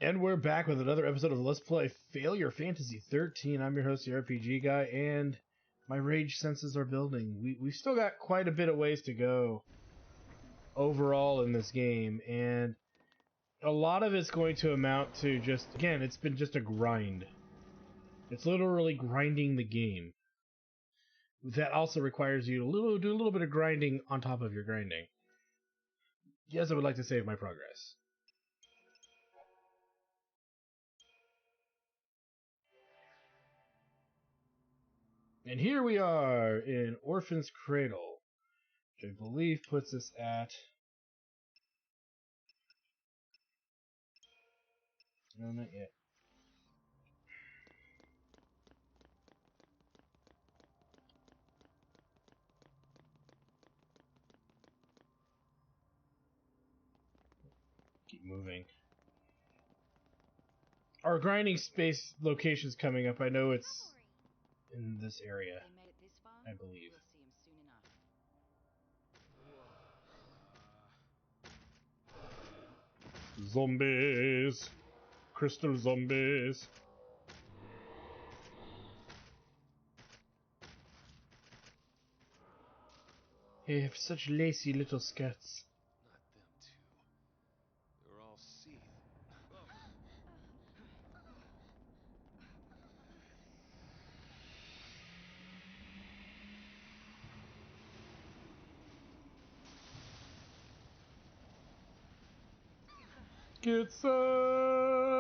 And we're back with another episode of Let's Play Failure Fantasy 13. I'm your host, the RPG Guy, and my rage senses are building. We've still got quite a bit of ways to go overall in this game, and a lot of it's going to amount to just, again, it's been just a grind. It's literally grinding the game. That also requires you to do a little bit of grinding on top of your grinding. Yes, I would like to save my progress. And here we are in Orphan's Cradle, which I believe puts us at... No, not yet. Keep moving. Our grinding space location's coming up. I know it's in this area, They made it this far? I believe. We'll see him soon enough. Zombies! Crystal zombies! They have such lacy little skirts. Not them two. They're all seeth. Get some!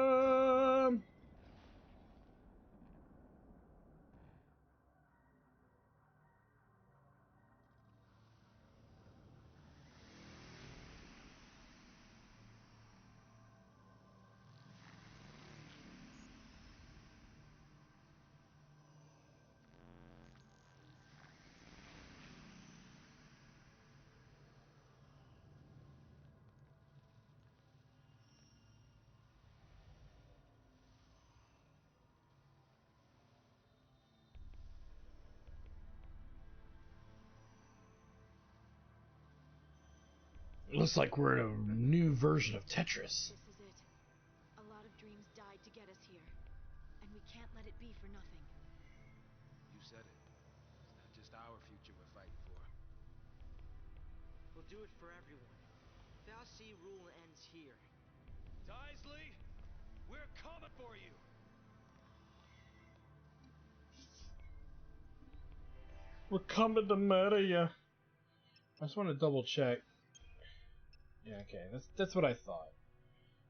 Looks like we're in a new version of Tetris. This is it. A lot of dreams died to get us here. And we can't let it be for nothing. You said it. It's not just our future we're fighting for. We'll do it for everyone. Fal'Cie rule ends here. Isley, we're coming for you. We're coming to murder you. I just want to double check. Yeah, okay, that's what I thought.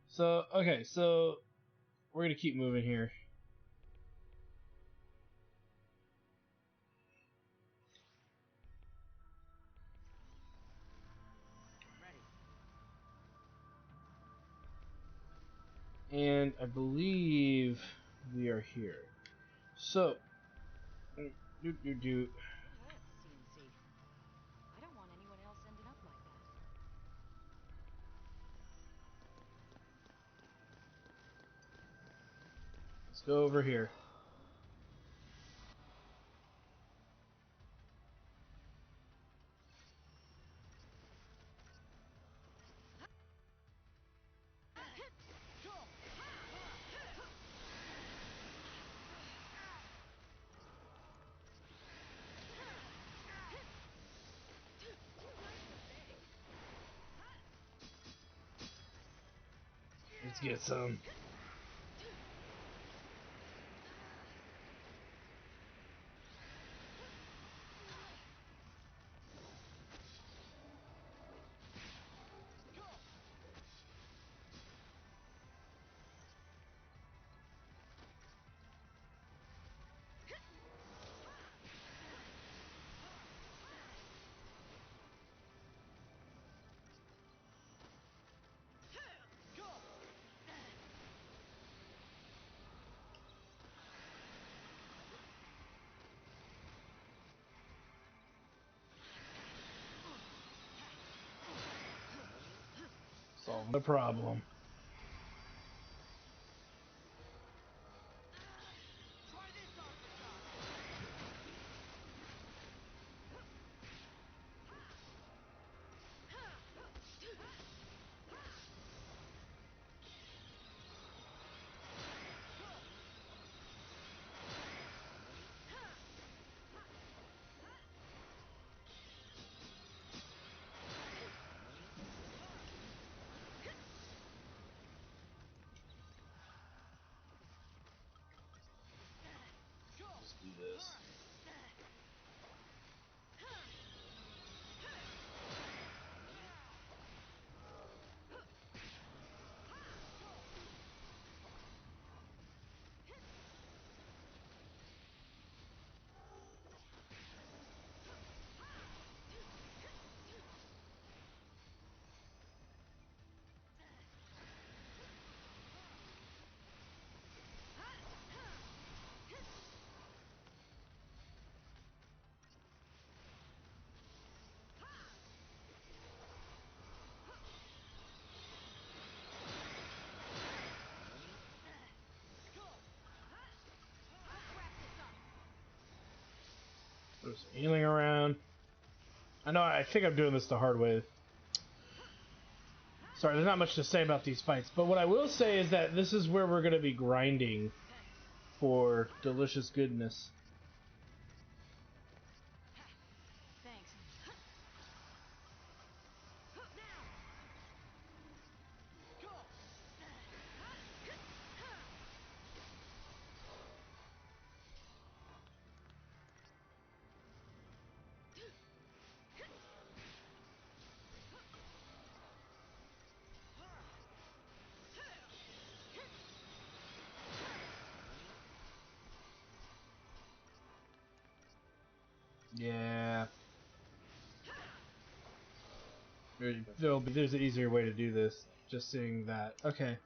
So, okay, so we're gonna keep moving here. Ready. And I believe we are here. So, That hurts, CNC. I don't want anyone else ending up like that. let's go over here. Let's get some. Solve the problem. some healing around. I know, I think I'm doing this the hard way. Sorry, there's not much to say about these fights, but what I will say is that this is where we're going to be grinding for delicious goodness. Thanks. Yeah. There's an easier way to do this. Just seeing that. Okay.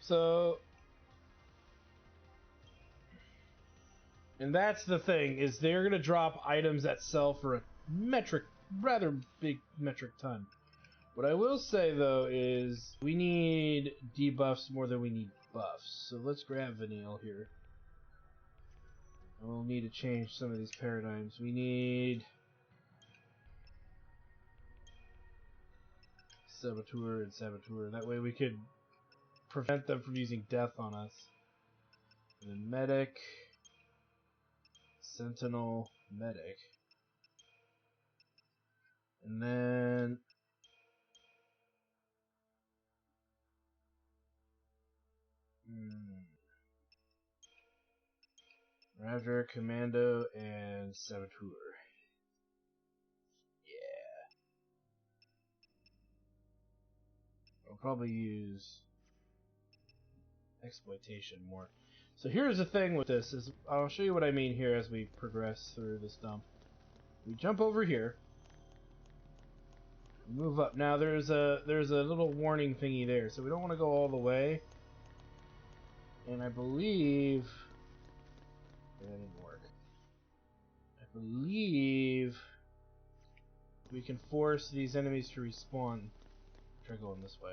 So... And that's the thing, is they're going to drop items that sell for a rather big metric ton. What I will say, though, is we need debuffs more than we need buffs. So let's grab Vanille here. And we'll need to change some of these paradigms. We need Saboteur and Saboteur. That way we could prevent them from using death on us. And then Medic, Sentinel, Medic. And then... Ravager, Commando, and Saboteur. Yeah. I'll probably use Exploitation more. So here's the thing with this, is I'll show you what I mean here as we progress through this dump. We jump over here. Move up. Now there's a little warning thingy there, so we don't want to go all the way. And I believe... that didn't work. I believe we can force these enemies to respawn. Try going this way.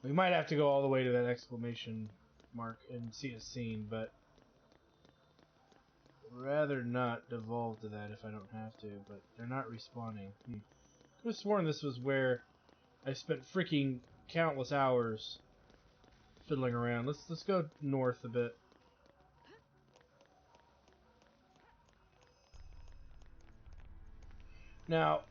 We might have to go all the way to that exclamation mark and see a scene, but I'd rather not devolve to that if I don't have to, but they're not respawning. I could have sworn this was where I spent freaking countless hours fiddling around. Let's go north a bit. Now,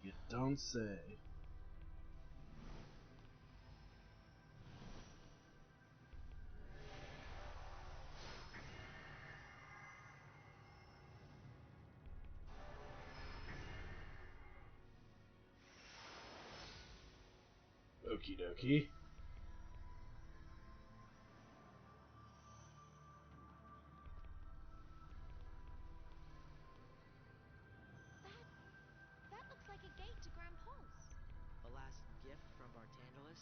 you don't say. Okie dokie. That looks like a gate to Grand Pulse. A last gift from Bartandalis?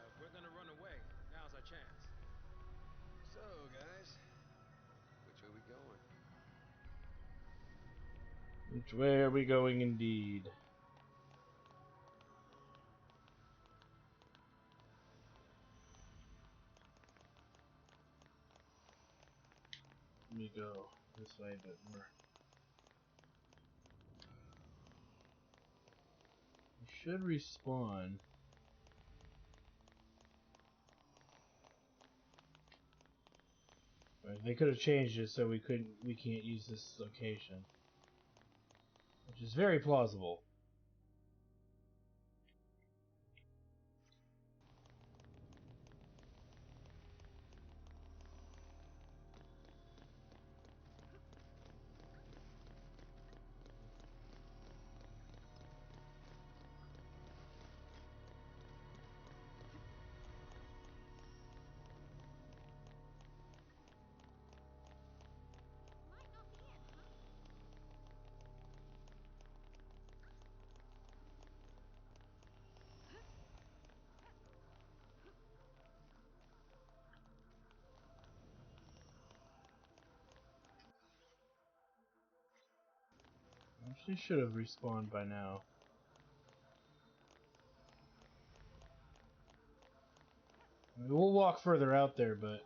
If we're gonna run away, now's our chance. So, guys, which way we going? Which way are we going indeed? Let me go this way a bit more. We should respawn. Right, they could have changed it so we can't use this location. which is very plausible. Might not be it, huh? She should have respawned by now. I mean, we'll walk further out there, but...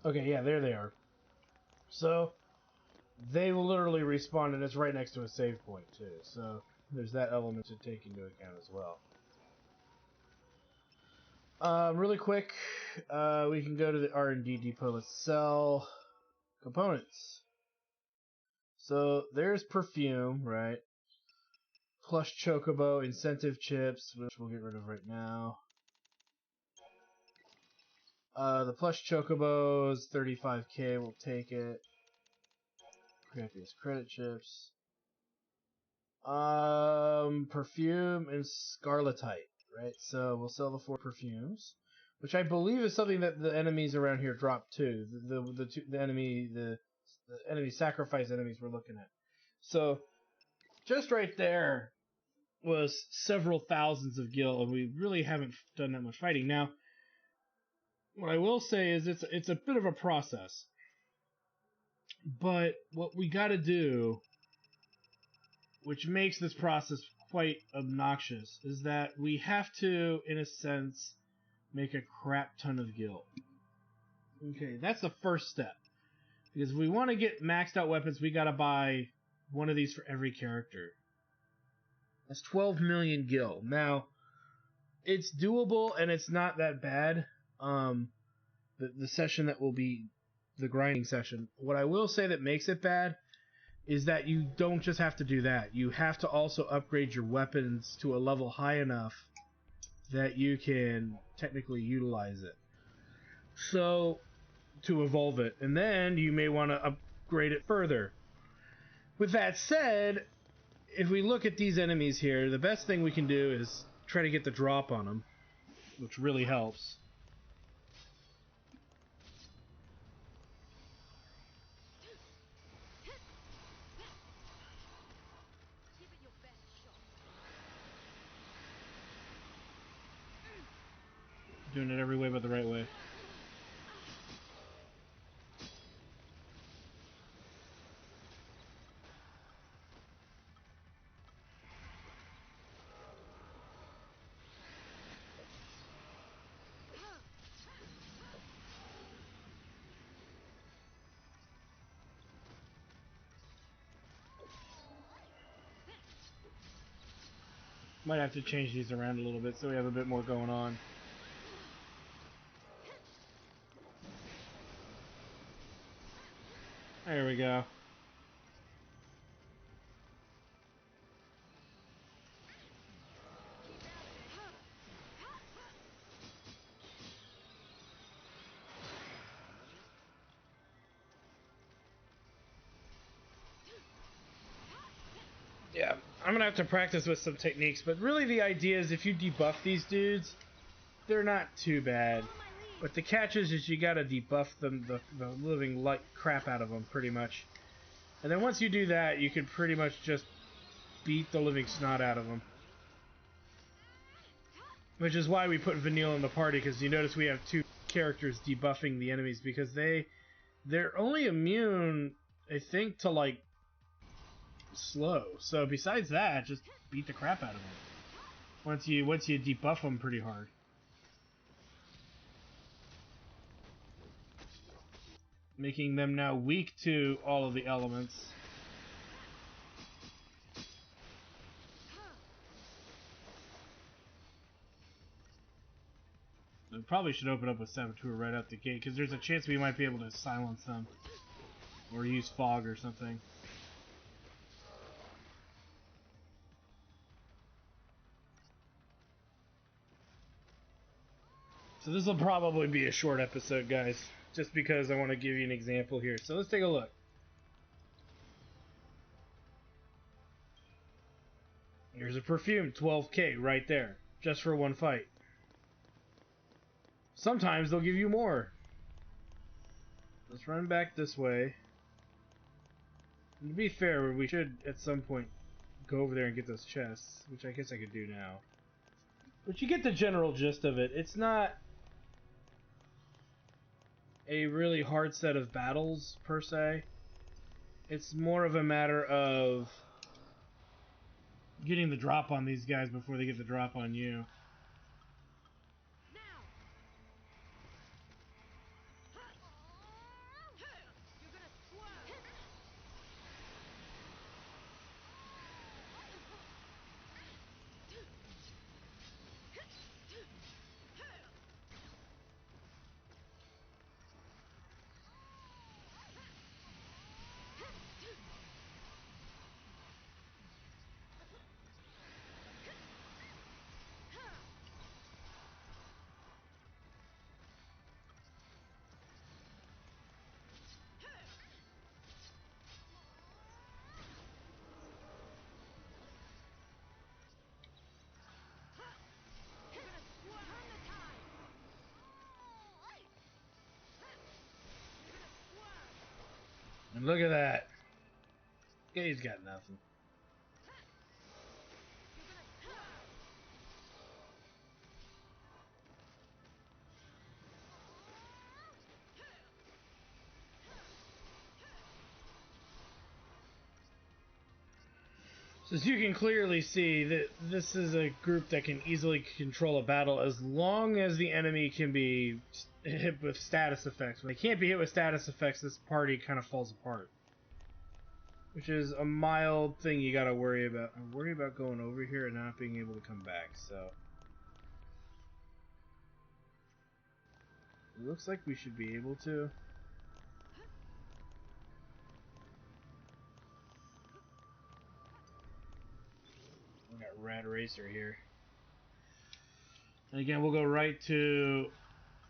Okay, yeah, there they are. So, they will literally respawn, and it's right next to a save point, too. So, there's that element to take into account as well. Really quick, we can go to the R&D depot. Let's sell components. So, there's perfume, right? Plush chocobo, incentive chips, which we'll get rid of right now. The plush chocobos, 35k, we'll take it. Crappiest credit chips. Perfume and scarletite, right? So we'll sell the 4 perfumes, which I believe is something that the enemies around here drop too. The enemy sacrifice enemies we're looking at. So just right there was several thousands of gil, and we really haven't done that much fighting. Now, what I will say is it's a bit of a process, but what we got to do, which makes this process quite obnoxious, is that we have to, in a sense, make a crap ton of gil. Okay, that's the first step. Because if we want to get maxed out weapons, we gotta buy one of these for every character. That's 12 million gil. Now, it's doable and it's not that bad. The session that will be the grinding session. What I will say that makes it bad is that you don't just have to do that. You have to also upgrade your weapons to a level high enough that you can technically utilize it. So, to evolve it. And then you may want to upgrade it further. With that said, if we look at these enemies here, the best thing we can do is try to get the drop on them, which really helps. Give it your best shot. Doing it every way but the right way. Might have to change these around a little bit so we have a bit more going on. There we go. Yeah, I'm gonna have to practice with some techniques, but really the idea is if you debuff these dudes, they're not too bad. But the catch is you gotta debuff them, the living light crap out of them, pretty much. And then once you do that, you can pretty much just beat the living snot out of them. Which is why we put Vanille in the party, because you notice we have 2 characters debuffing the enemies, because they're only immune, I think, to, like, slow. So besides that, just beat the crap out of them. Once you debuff them pretty hard. Making them now weak to all of the elements. We probably should open up with Saboteur right out the gate, because there's a chance we might be able to silence them. Or use fog or something. So this will probably be a short episode, guys, just because I want to give you an example here. So let's take a look. Here's a perfume, 12k right there, just for one fight. Sometimes they'll give you more. Let's run back this way. And to be fair, we should at some point go over there and get those chests, which I guess I could do now. But you get the general gist of it. It's not a really hard set of battles, per se. It's more of a matter of getting the drop on these guys before they get the drop on you. And look at that. He's got nothing. So as you can clearly see, that this is a group that can easily control a battle as long as the enemy can be hit with status effects. When they can't be hit with status effects, this party kind of falls apart. Which is a mild thing you gotta worry about. I worry about going over here and not being able to come back, so... It looks like we should be able to. We got Rad Racer here. And again, we'll go right to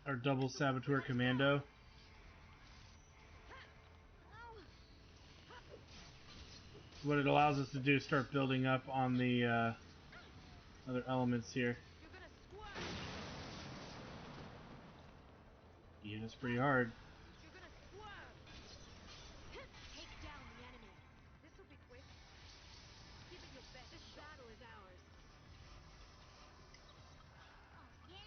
our double Saboteur Commando. What it allows us to do is start building up on the other elements here. Yeah, that's pretty hard. Take down the enemy. This will be quick. Give it your best. This battle is ours. Oh, yeah?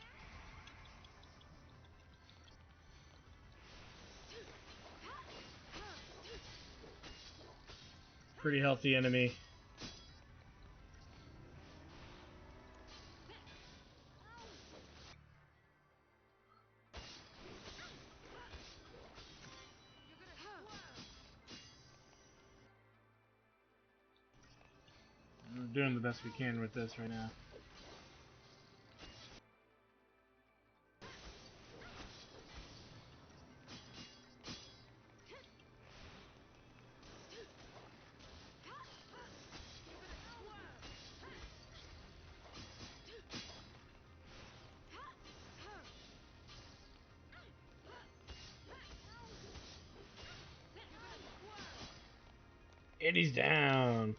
Pretty healthy enemy. We're doing the best we can with this right now. And he's down.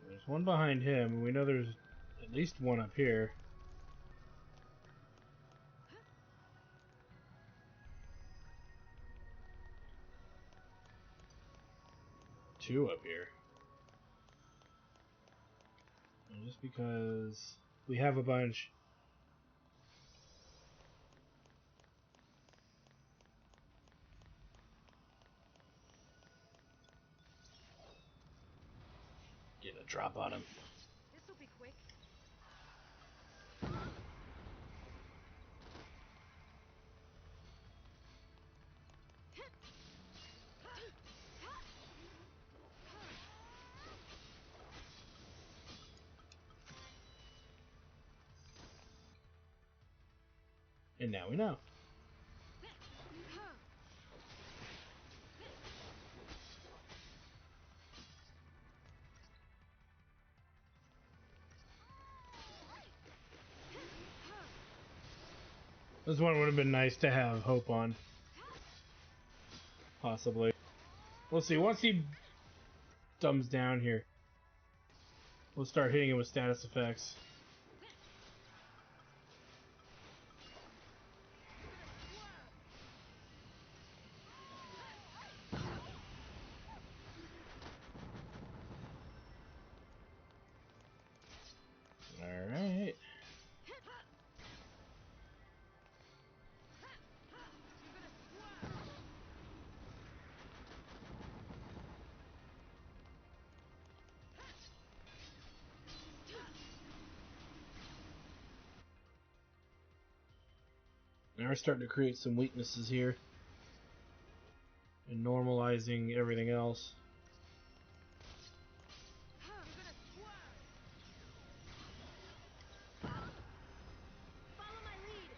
There's one behind him, and we know there's at least one up here. Two up here. And just because we have a bunch. Get a drop on him. This will be quick. And now we know. This one would have been nice to have hope on. Possibly. We'll see. Once he dumbs down here, we'll start hitting him with status effects. Alright. Now we're starting to create some weaknesses here. And normalizing everything else. Follow my lead.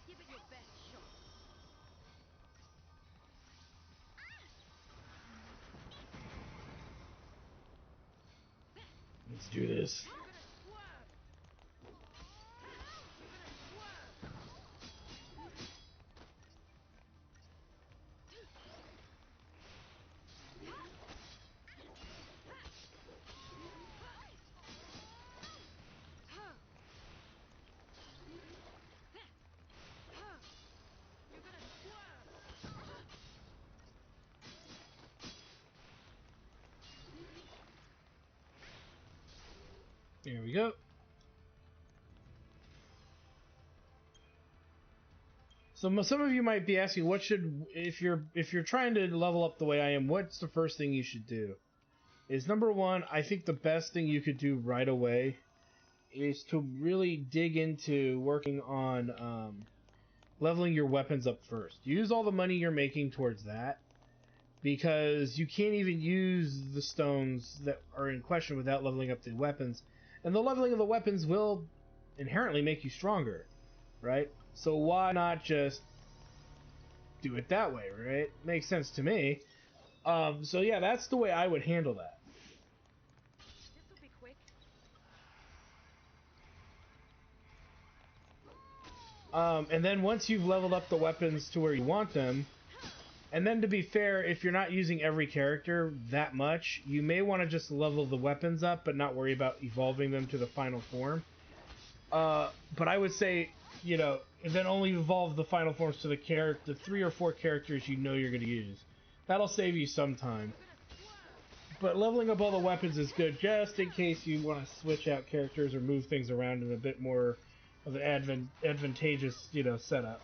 Give it your best shot. Let's do this. You're gonna swerve. You're gonna You're gonna swerve. There we go. So some of you might be asking, what should, if you're trying to level up the way I am, what's the first thing you should do? Is number one, I think the best thing you could do right away is to really dig into working on leveling your weapons up first. Use all the money you're making towards that, because you can't even use the stones that are in question without leveling up the weapons. And the leveling of the weapons will inherently make you stronger, right? So why not just do it that way, right? Makes sense to me. So yeah, that's the way I would handle that. This'll be quick. And then once you've leveled up the weapons to where you want them, and then to be fair, if you're not using every character that much, you may want to just level the weapons up, but not worry about evolving them to the final form. But I would say, you know, and then only evolve the final forms to the 3 or 4 characters you know you're going to use. That'll save you some time. But leveling up all the weapons is good, just in case you want to switch out characters or move things around in a bit more of an advantageous, you know, setup.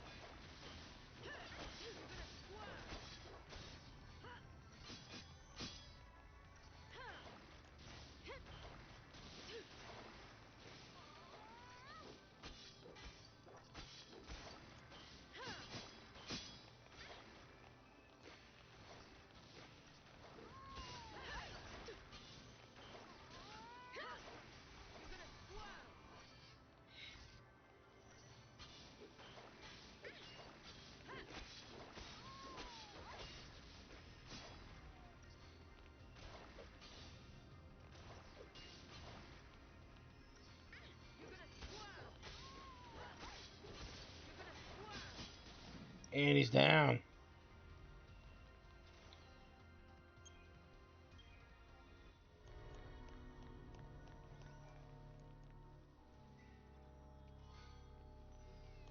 And he's down.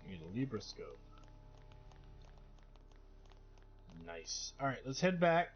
Need a Libra scope. Nice. Alright, let's head back.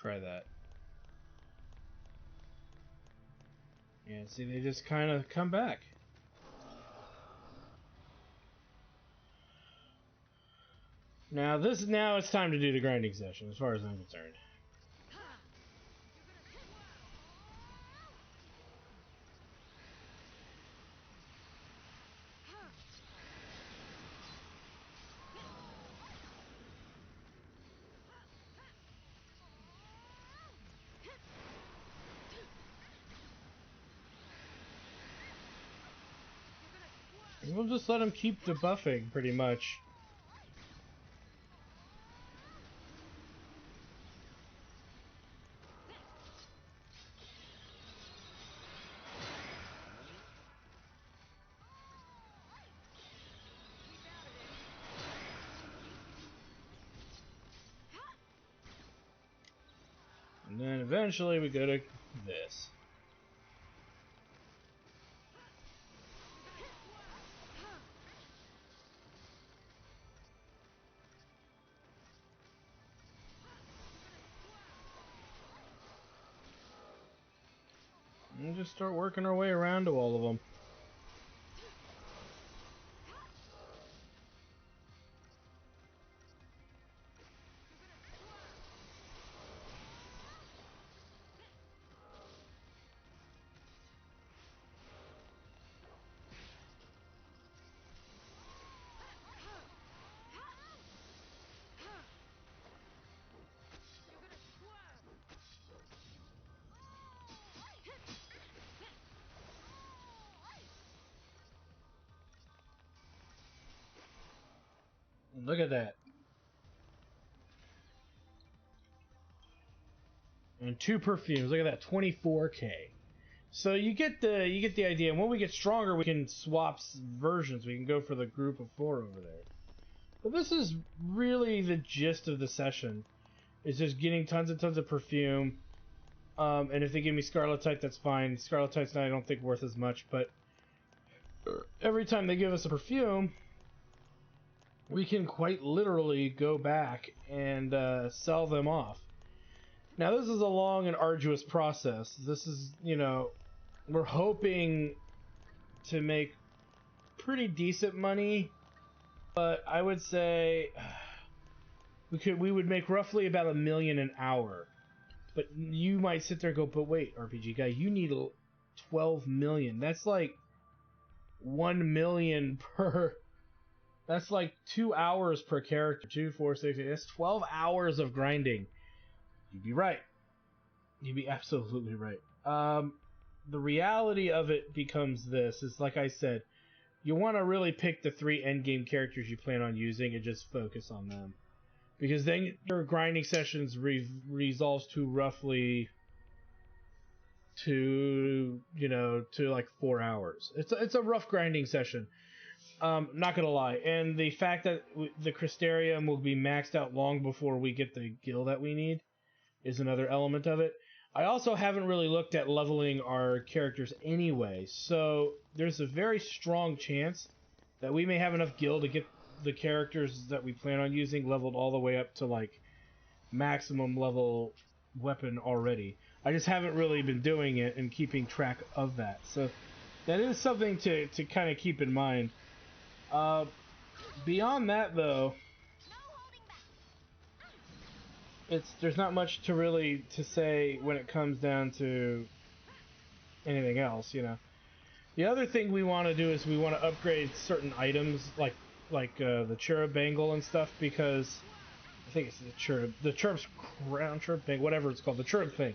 Try that. And see, they just kind of come back. Now it's time to do the grinding session, as far as I'm concerned. We'll just let him keep debuffing, pretty much. And then eventually we go to this. And just start working our way around to all of them. Look at that. And 2 perfumes. Look at that, 24k. So you get the idea. And when we get stronger, we can swap versions. We can go for the group of 4 over there. But this is really the gist of the session. It's just getting tons and tons of perfume. And if they give me Scarletite, that's fine. Scarletite's not, I don't think, worth as much. But every time they give us a perfume, we can quite literally go back and sell them off. Now, this is a long and arduous process. This is, you know, we're hoping to make pretty decent money, but I would say we would make roughly about $1 million an hour. But you might sit there and go, but wait, RPG guy, you need 12 million. That's like 1 million per. That's like 2 hours per character. 2, 4, 6, 8. That's 12 hours of grinding. You'd be right. You'd be absolutely right. The reality of it becomes this: is like I said, you want to really pick the 3 endgame characters you plan on using and just focus on them, because then your grinding sessions resolves to roughly to like 4 hours. It's a rough grinding session. Not gonna lie, and the fact that the Crystarium will be maxed out long before we get the gil that we need is another element of it. I also haven't really looked at leveling our characters anyway, so there's a very strong chance that we may have enough gil to get the characters that we plan on using leveled all the way up to like maximum level weapon already. I just haven't really been doing it and keeping track of that, so that is something to kind of keep in mind. Beyond that, though, there's not much to really to say when it comes down to anything else, you know. The other thing we want to do is we want to upgrade certain items like the cherub bangle and stuff, because I think it's the cherub's crown, cherub bangle, whatever it's called, the cherub thing.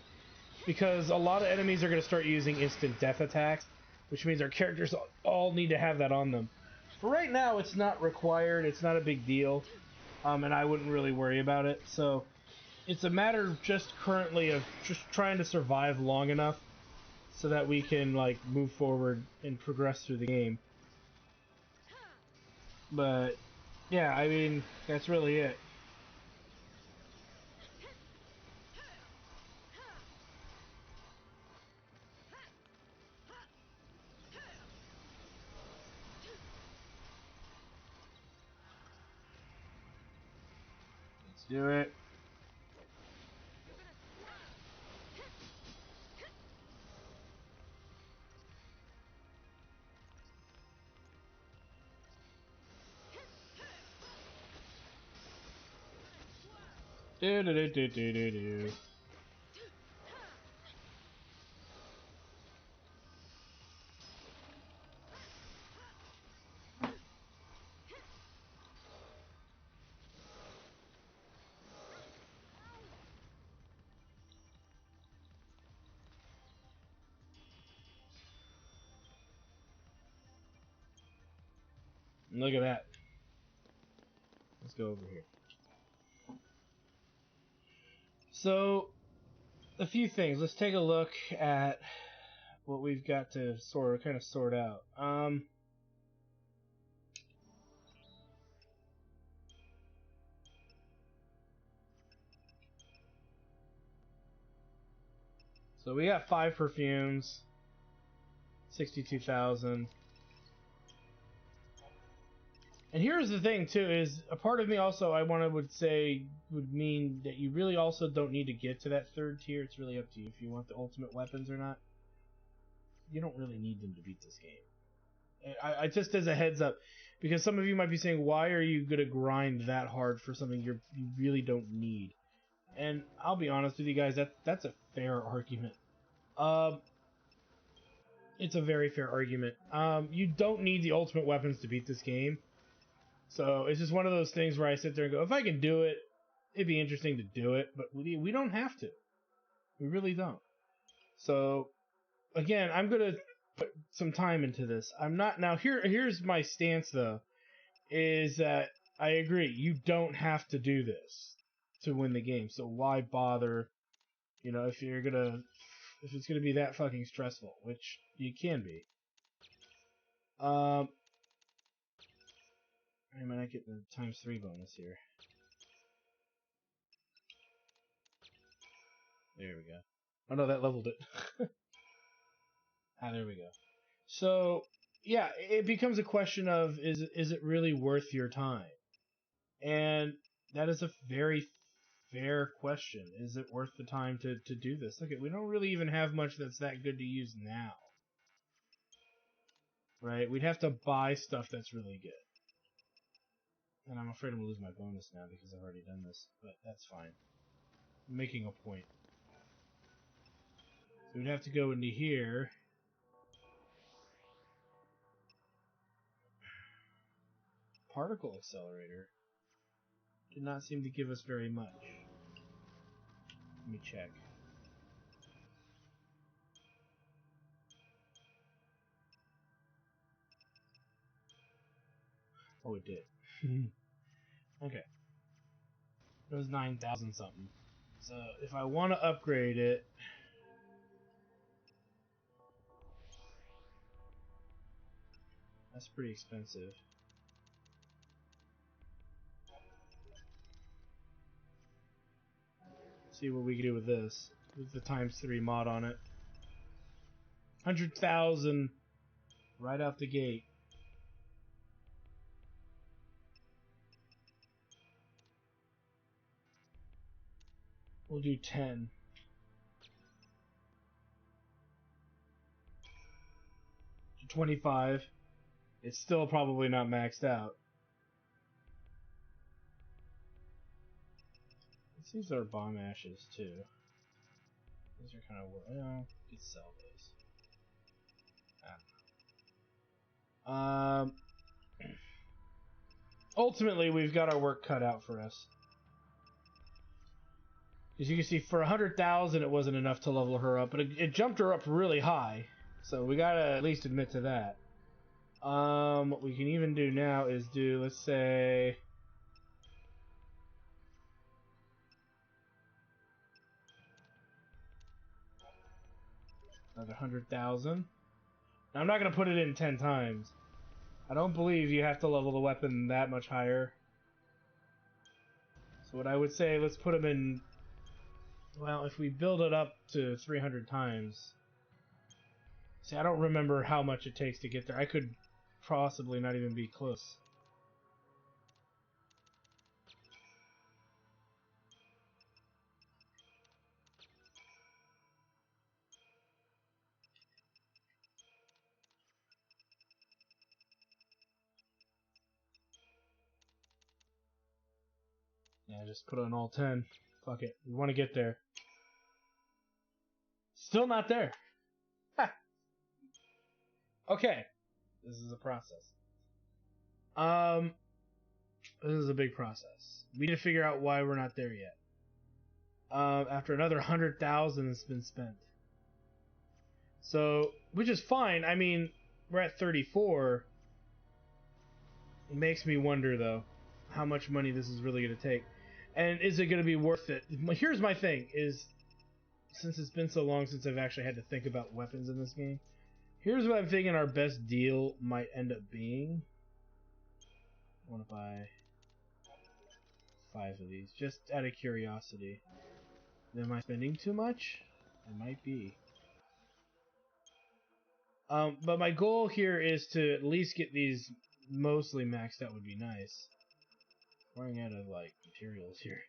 Because a lot of enemies are going to start using instant death attacks, which means our characters all need to have that on them. For right now, it's not required, it's not a big deal, and I wouldn't really worry about it, so it's a matter just currently of just trying to survive long enough so that we can like move forward and progress through the game. But yeah, I mean, that's really it. Let's do it. Do do do do do do do. Look at that. Let's go over here. So, a few things. Let's take a look at what we've got to kind of sort out. So we got 5 perfumes, 62,000. And here's the thing too, is a part of me also would mean that you really also don't need to get to that 3rd tier. It's really up to you if you want the ultimate weapons or not. You don't really need them to beat this game. I just as a heads up, because some of you might be saying, why are you gonna grind that hard for something you really don't need? And I'll be honest with you guys, that's a fair argument. It's a very fair argument. You don't need the ultimate weapons to beat this game. So it's just one of those things where I sit there and go, if I can do it, it'd be interesting to do it, but we don't have to. We really don't. So, again, I'm going to put some time into this. I'm not... Now, here's my stance, though, is that I agree. You don't have to do this to win the game. So why bother, if it's going to be that fucking stressful, which you can be. I might not get the ×3 bonus here. There we go. Oh no, that leveled it. There we go. So, yeah, it becomes a question of, is it really worth your time? And that is a very fair question. Is it worth the time to do this? Look, we don't really even have much that's that good to use now. Right? We'd have to buy stuff that's really good. And I'm afraid I'm going to lose my bonus now because I've already done this. But that's fine. I'm making a point. So we'd have to go into here. Particle accelerator did not seem to give us very much. Let me check. Oh, it did. Okay. It was 9,000 something. So if I want to upgrade it, that's pretty expensive. Let's see what we can do with this. With the ×3 mod on it. 100,000 right out the gate. We'll do 10. To 25. It's still probably not maxed out. Let's use our bomb ashes too. These are kind of well, we could sell those. I don't know. Ultimately, we've got our work cut out for us. As you can see, for 100,000, it wasn't enough to level her up, but it jumped her up really high. So we gotta at least admit to that. What we can even do now is do, let's say, another 100,000. Now, I'm not gonna put it in 10 times. I don't believe you have to level the weapon that much higher. So what I would say, let's put them in. Well, if we build it up to 300 times... See, I don't remember how much it takes to get there. I could possibly not even be close. Yeah, just put on all 10. Fuck it. We want to get there. Still not there. Ha. Okay. This is a process. This is a big process. We need to figure out why we're not there yet. After another 100,000 has been spent. So, which is fine. I mean, we're at 34. It makes me wonder, though, how much money this is really going to take. And is it going to be worth it? Here's my thing, is, since it's been so long since I've actually had to think about weapons in this game, here's what I'm thinking our best deal might end up being. I want to buy 5 of these, just out of curiosity. Am I spending too much? It might be. But my goal here is to at least get these mostly maxed out would be nice. Running out of, like, materials here.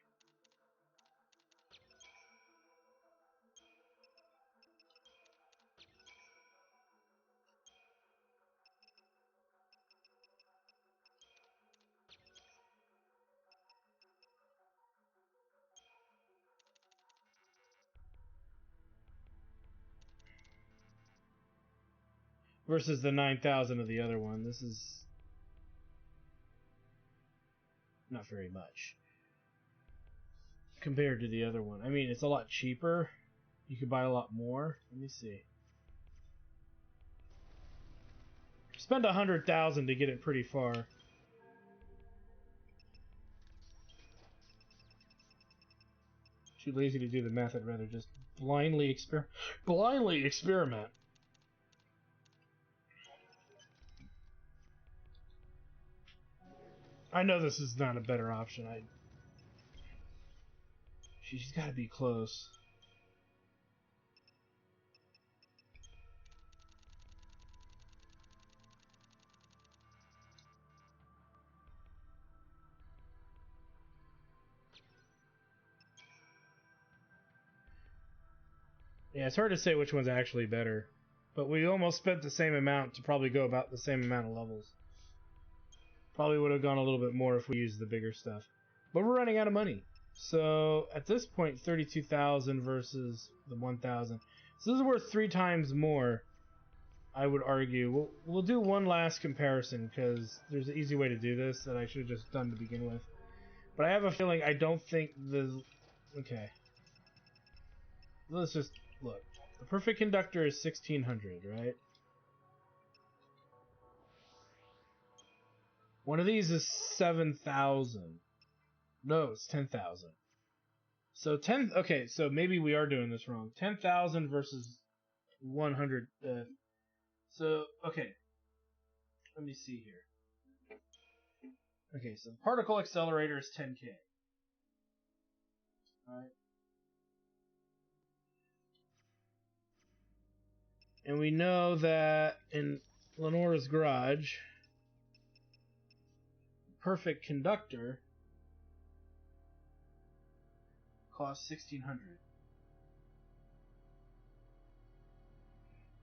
Versus the 9,000 of the other one. This is not very much compared to the other one. I mean, it's a lot cheaper. You could buy a lot more. Let me see. Spend 100,000 to get it pretty far. Too lazy to do the math. I'd rather just blindly experiment. I know this is not a better option. She's got to be close. Yeah, it's hard to say which one's actually better. But we almost spent the same amount to probably go about the same amount of levels. Probably would have gone a little bit more if we used the bigger stuff. But we're running out of money. So, at this point, 32,000 versus the 1,000. So this is worth 3 times more, I would argue. We'll do one last comparison, because there's an easy way to do this that I should have just done to begin with. But I have a feeling I don't think the... Okay. Let's just look. The perfect conductor is 1,600, right? One of these is 7,000. No, it's 10,000. So 10. Okay, so maybe we are doing this wrong. 10,000 versus 100. So okay, let me see here. Okay, so the particle accelerator is 10K. All right. And we know that in Lenora's garage, perfect conductor costs 1,600.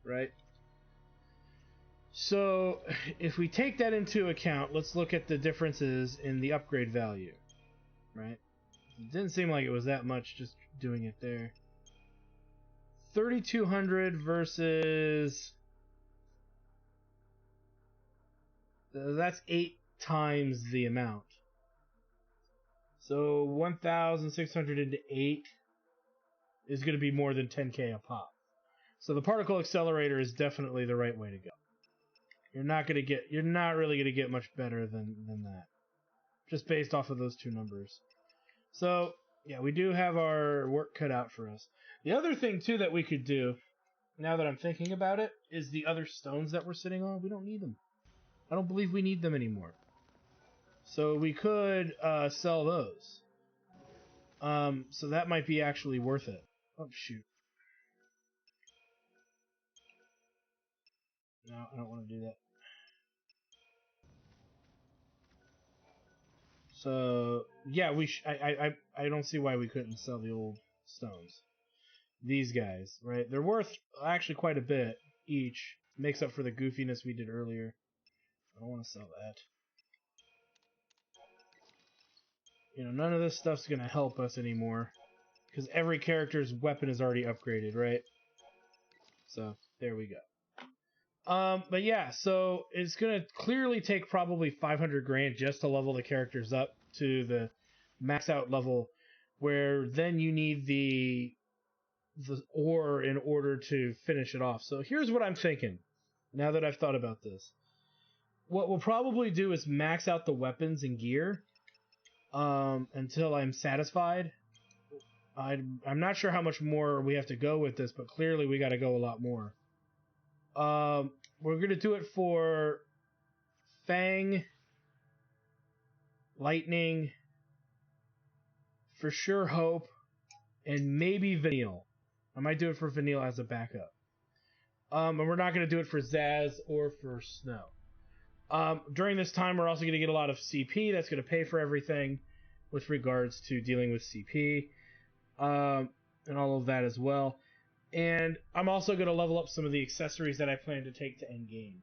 Right? So, if we take that into account, let's look at the differences in the upgrade value. Right? It didn't seem like it was that much just doing it there. 3,200 versus... That's 8 times the amount. So 1,600 into 8 is going to be more than 10K a pop. So the particle accelerator is definitely the right way to go. You're not really going to get much better than that. Just based off of those two numbers. So, yeah, we do have our work cut out for us. The other thing, too, that we could do, now that I'm thinking about it, is the other stones that we're sitting on. We don't need them. I don't believe we need them anymore. So we could sell those. So that might be actually worth it. Oh, shoot. No, I don't want to do that. So, yeah, I don't see why we couldn't sell the old stones. These guys, right? They're worth actually quite a bit each. Makes up for the goofiness we did earlier. I don't want to sell that. You know, none of this stuff's going to help us anymore. because every character's weapon is already upgraded, right? So there we go. But yeah, so it's gonna clearly take probably 500 grand just to level the characters up to the max out level, where then you need the ore in order to finish it off. So here's what I'm thinking. Now that I've thought about this, what we'll probably do is max out the weapons and gear until I'm satisfied. I'm not sure how much more we have to go with this, but clearly we got to go a lot more. We're gonna do it for Fang, Lightning, for sure Hope, and maybe Vanille. I might do it for Vanille as a backup. And we're not gonna do it for Zaz or for Snow. During this time, we're also gonna get a lot of CP. That's gonna pay for everything with regards to dealing with CP, and all of that as well. And I'm also going to level up some of the accessories that I plan to take to endgame.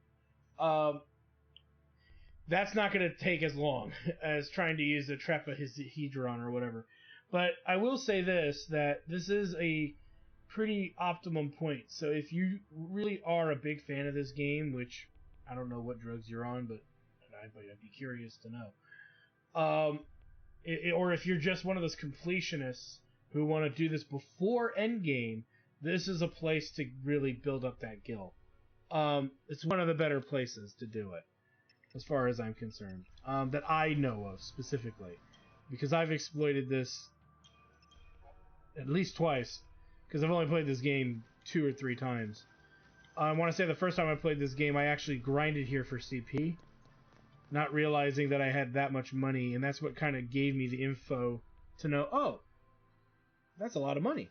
That's not going to take as long as trying to use the Trepahedron or whatever. But I will say this, that this is a pretty optimum point. So if you really are a big fan of this game, which I don't know what drugs you're on, but I'd be curious to know. Or if you're just one of those completionists who want to do this before endgame, this is a place to really build up that guild. It's one of the better places to do it, as far as I'm concerned, that I know of specifically, because I've exploited this at least twice, because I've only played this game 2 or 3 times. I want to say the first time I played this game, I actually grinded here for CP, not realizing that I had that much money, and that's what kind of gave me the info to know, oh, that's a lot of money.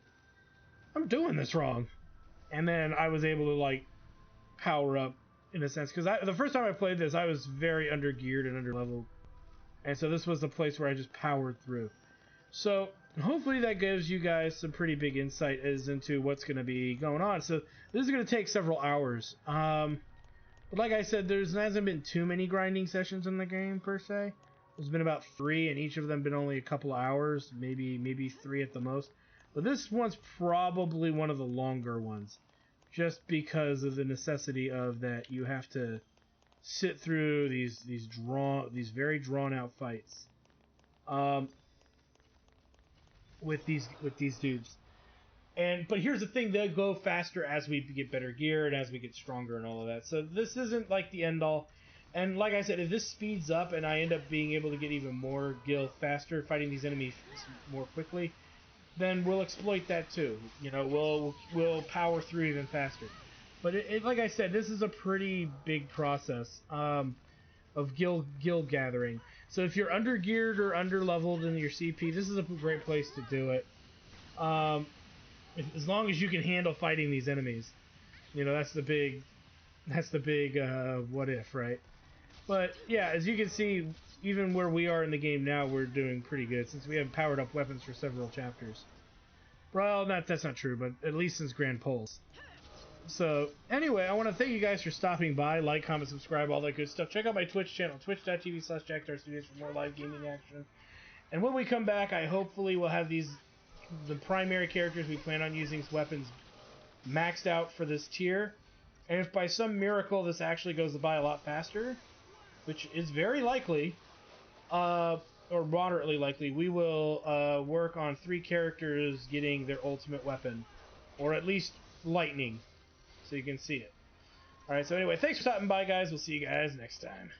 I'm doing this wrong. And then I was able to, like, power up, in a sense. Because the first time I played this, I was very under-geared and under-leveled. And so this was the place where I just powered through. So, hopefully that gives you guys some pretty big insight as into what's going to be going on. So, this is going to take several hours. But like I said, there hasn't been too many grinding sessions in the game, per se. There's been about 3, and each of them been only a couple of hours. Maybe 3 at the most. But this one's probably one of the longer ones, just because of the necessity of that you have to sit through these very drawn out fights, with these dudes. But here's the thing: they'll go faster as we get better gear and as we get stronger and all of that. So this isn't like the end all. And like I said, if this speeds up and I end up being able to get even more gil faster, fighting these enemies more quickly, then we'll exploit that too. You know, we'll power through even faster. But like I said, this is a pretty big process of gil gathering. So if you're under geared or under leveled in your CP, this is a great place to do it. As long as you can handle fighting these enemies, you know, that's the big what if, right? But yeah, as you can see, even where we are in the game now, we're doing pretty good since we have powered up weapons for several chapters. Well, that's not true, but at least since Grand Pulse. So, anyway, I want to thank you guys for stopping by. Like, comment, subscribe, all that good stuff. Check out my Twitch channel, twitch.tv/JackStarStudios for more live gaming action. And when we come back, I hopefully will have the primary characters we plan on using as weapons maxed out for this tier. And if by some miracle this actually goes by a lot faster, which is very likely, or moderately likely, we will work on 3 characters getting their ultimate weapon, or at least lightning, so you can see it. Alright, so anyway, thanks for stopping by, guys. We'll see you guys next time.